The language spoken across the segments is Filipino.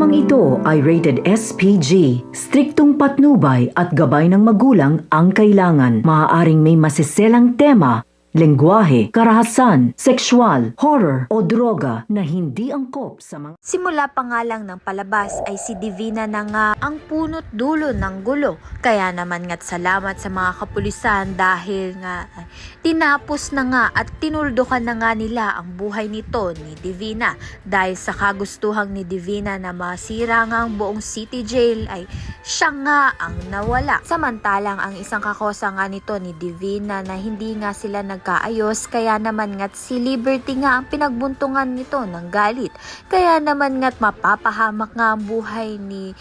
Programang ito ay rated SPG. Striktong patnubay at gabay ng magulang ang kailangan. Maaaring may masiselang tema, lengguwahe, karahasan, sexual, horror o droga na hindi angkop sa mga... Simula pa nga lang ng palabas ay si Divina na nga ang punot dulo ng gulo. Kaya naman nga't salamat sa mga kapulisan dahil nga tinapos na nga at tinuldukan na nga nila ang buhay nito ni Divina. Dahil sa kagustuhang ni Divina na masira nga ang buong city jail ay siya nga ang nawala. Samantalang ang isang kakosa nga nito ni Divina na hindi nga sila nagkaayos, kaya naman nga't si Liberty nga ang pinagbuntungan nito ng galit. Kaya naman nga't mapapahamak nga ang buhay ni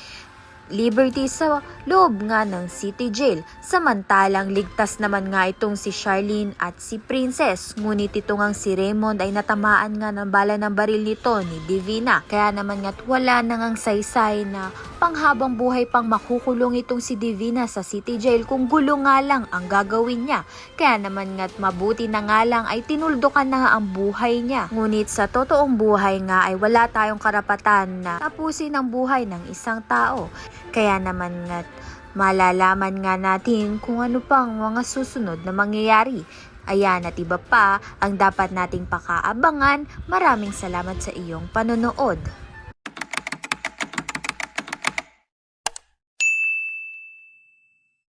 Liberty sa loob nga ng city jail. Samantalang ligtas naman nga itong si Charlene at si Princess. Ngunit ito ngang si Raymond ay natamaan nga ng bala ng baril nito ni Divina. Kaya naman nga't wala na ngang saysay na panghabang buhay pang makukulong itong si Divina sa city jail kung gulo nga lang ang gagawin niya. Kaya naman nga't mabuti na nga lang ay tinuldukan na nga ang buhay niya. Ngunit sa totoong buhay nga ay wala tayong karapatan na tapusin ang buhay ng isang tao. Kaya naman nga't malalaman nga natin kung ano pang mga susunod na mangyayari. Ayan at iba pa ang dapat nating pakaabangan. Maraming salamat sa iyong panonood.